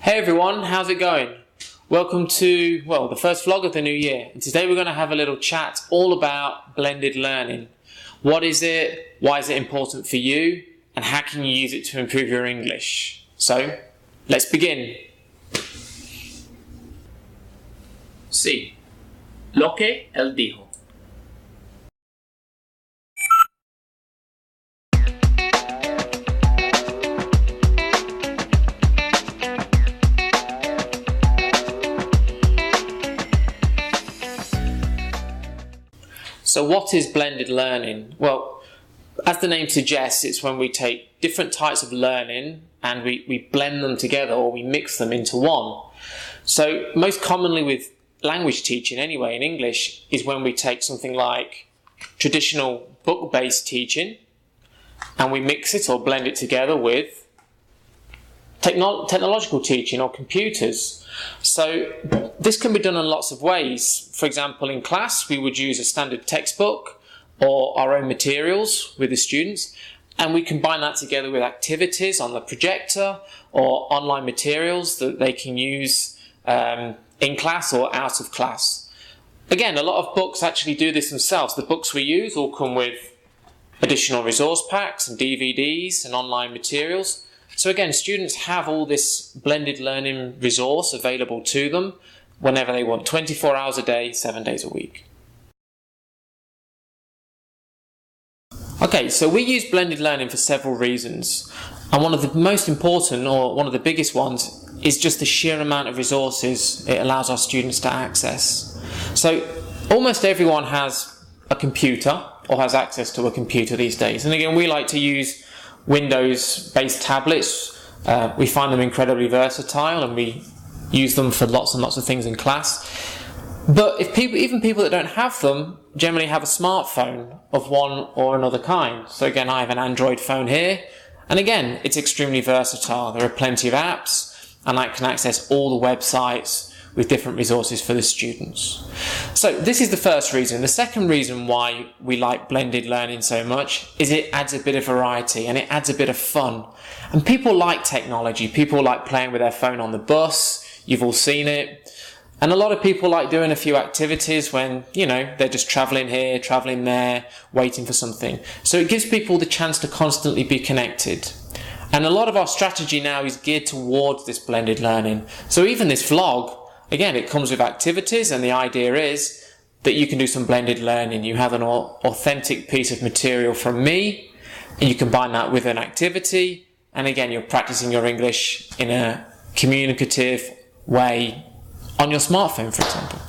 Hey everyone, how's it going? Welcome to, the first vlog of the new year. And today we're going to have a little chat all about blended learning. What is it? Why is it important for you? And how can you use it to improve your English? So, let's begin. Sí, lo que él dijo. So what is blended learning? Well, as the name suggests, it's when we take different types of learning and we blend them together, or we mix them into one. So most commonly with language teaching anyway, in English, is when we take something like traditional book-based teaching and we mix it or blend it together with technological teaching or computers. So this can be done in lots of ways. For example, in class we would use a standard textbook or our own materials with the students, and we combine that together with activities on the projector or online materials that they can use in class or out of class. Again, a lot of books actually do this themselves. The books we use all come with additional resource packs and DVDs and online materials. So again, students have all this blended learning resource available to them whenever they want, 24 hours a day, 7 days a week. Okay, so we use blended learning for several reasons. And one of the most important, or one of the biggest ones, is just the sheer amount of resources it allows our students to access. So almost everyone has a computer or has access to a computer these days. And again, we like to use Windows-based tablets. We find them incredibly versatile and we use them for lots and lots of things in class. But even people that don't have them generally have a smartphone of one or another kind. So again, I have an Android phone here, and again, it's extremely versatile. There are plenty of apps, and I can access all the websites with different resources for the students. So this is the first reason. The second reason why we like blended learning so much is it adds a bit of variety and it adds a bit of fun. And people like technology. People like playing with their phone on the bus. You've all seen it. And a lot of people like doing a few activities when, they're just traveling here, traveling there, waiting for something. So it gives people the chance to constantly be connected. And a lot of our strategy now is geared towards this blended learning. So even this vlog, again, it comes with activities, and the idea is that you can do some blended learning. You have an authentic piece of material from me, and you combine that with an activity, and again, you're practicing your English in a communicative way on your smartphone, for example.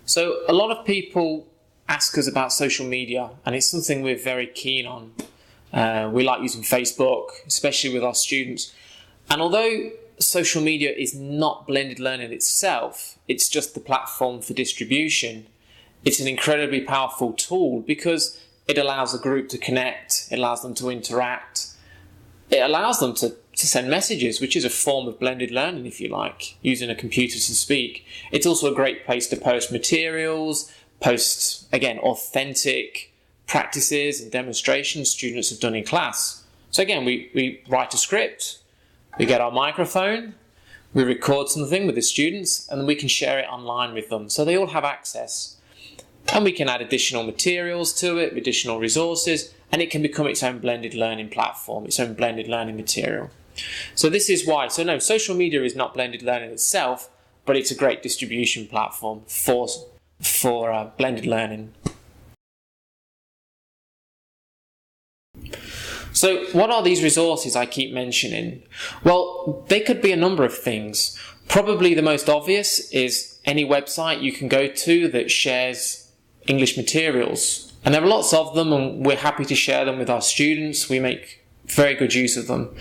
So a lot of people ask us about social media, and it's something we're very keen on. We like using Facebook, especially with our students. And although social media is not blended learning itself, it's just the platform for distribution, it's an incredibly powerful tool because it allows a group to connect, it allows them to interact, it allows them to send messages, which is a form of blended learning, if you like, using a computer to speak. It's also a great place to post materials, post, again, authentic practices and demonstrations students have done in class. So again, we write a script, we get our microphone, we record something with the students, and then we can share it online with them. So they all have access. And we can add additional materials to it, additional resources, and it can become its own blended learning platform, its own blended learning material. So this is why. So no, social media is not blended learning itself, but it's a great distribution platform for blended learning. So what are these resources I keep mentioning? Well, they could be a number of things. Probably the most obvious is any website you can go to that shares English materials. And there are lots of them, and we're happy to share them with our students. We make very good use of them.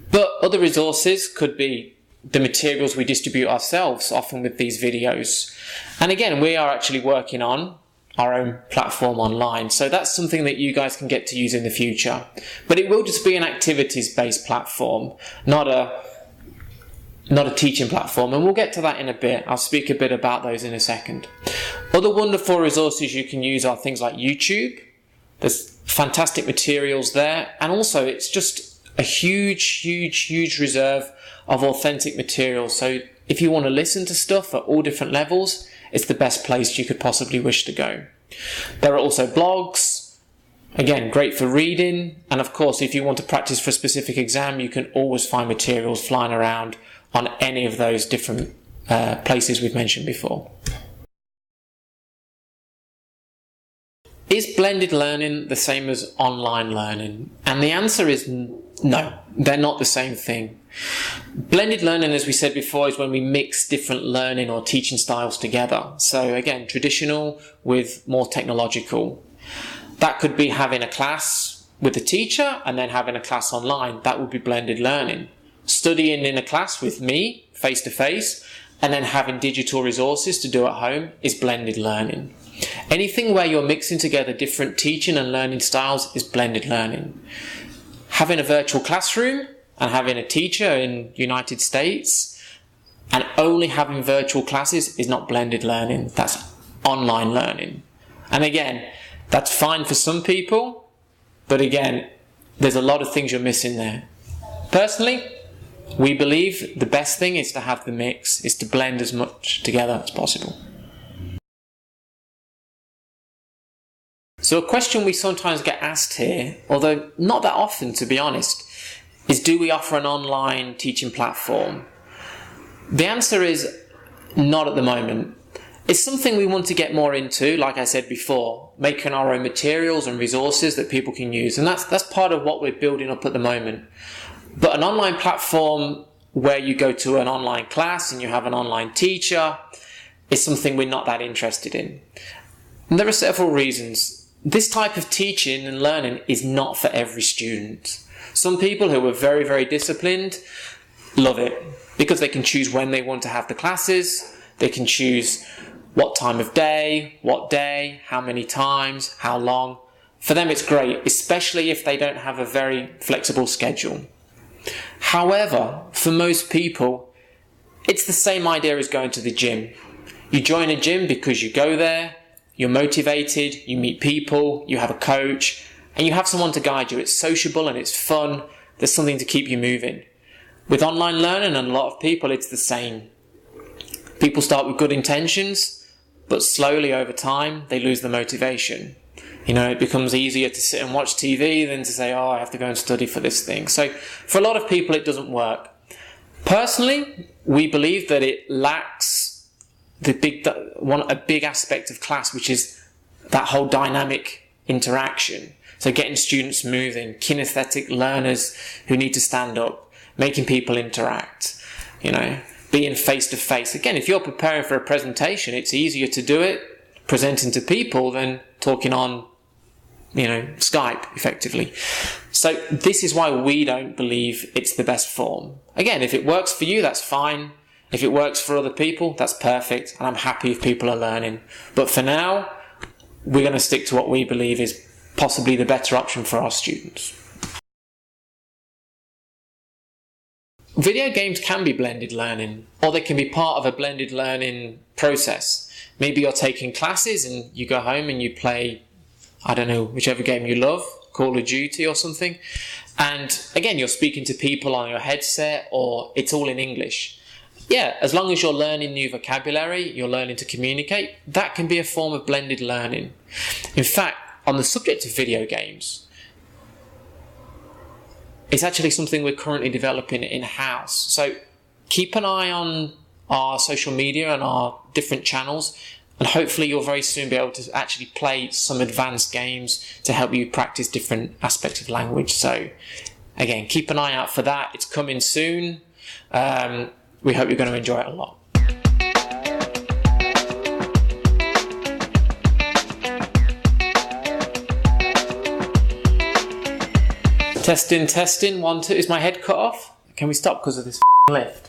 But other resources could be the materials we distribute ourselves, often with these videos. And again, we are actually working on our own platform online. So that's something that you guys can get to use in the future. But it will just be an activities-based platform, not a teaching platform. And we'll get to that in a bit. I'll speak a bit about those in a second. Other wonderful resources you can use are things like YouTube. There's fantastic materials there. And also it's just a huge reserve of authentic material. So if you want to listen to stuff at all different levels, it's the best place you could possibly wish to go. There are also blogs, again, great for reading. And of course, if you want to practice for a specific exam, you can always find materials flying around on any of those different places we've mentioned before. Is blended learning the same as online learning? And the answer is no, they're not the same thing. Blended learning, as we said before, is when we mix different learning or teaching styles together. So again, traditional with more technological. That could be having a class with a teacher and then having a class online. That would be blended learning. Studying in a class with me, face to face, and then having digital resources to do at home is blended learning. Anything where you're mixing together different teaching and learning styles is blended learning. Having a virtual classroom and having a teacher in United States and only having virtual classes is not blended learning. That's online learning. And again, that's fine for some people, but again, there's a lot of things you're missing there. Personally, we believe the best thing is to have the mix, is to blend as much together as possible. So a question we sometimes get asked here, although not that often to be honest, is do we offer an online teaching platform? The answer is not at the moment. It's something we want to get more into, like I said before, making our own materials and resources that people can use. And that's part of what we're building up at the moment. But an online platform where you go to an online class and you have an online teacher is something we're not that interested in. And there are several reasons. This type of teaching and learning is not for every student. Some people who are very disciplined love it because they can choose when they want to have the classes, they can choose what time of day, what day, how many times, how long. For them it's great, especially if they don't have a very flexible schedule. However, for most people, it's the same idea as going to the gym. You join a gym because you go there, you're motivated, you meet people, you have a coach, and you have someone to guide you. It's sociable and it's fun. There's something to keep you moving. With online learning and a lot of people, it's the same. People start with good intentions, but slowly over time, they lose the motivation. You know, it becomes easier to sit and watch TV than to say, oh, I have to go and study for this thing. So for a lot of people, it doesn't work. Personally, we believe that it lacks a big aspect of class, which is that whole dynamic interaction. So getting students moving, kinesthetic learners who need to stand up, making people interact, you know, being face to face. Again, if you're preparing for a presentation, it's easier to do it presenting to people than talking on, you know, Skype effectively. So this is why we don't believe it's the best form. Again, if it works for you, that's fine. If it works for other people, that's perfect, and I'm happy if people are learning. But for now, we're going to stick to what we believe is possibly the better option for our students. Video games can be blended learning, or they can be part of a blended learning process. Maybe you're taking classes and you go home and you play, I don't know, whichever game you love, Call of Duty or something. And again, you're speaking to people on your headset, or it's all in English. Yeah, as long as you're learning new vocabulary, you're learning to communicate, that can be a form of blended learning. In fact, on the subject of video games, it's actually something we're currently developing in-house. So keep an eye on our social media and our different channels, and hopefully you'll very soon be able to actually play some advanced games to help you practice different aspects of language. So again, keep an eye out for that. It's coming soon. We hope you're going to enjoy it a lot. Testing, 1, 2. Is my head cut off? Can we stop because of this lift?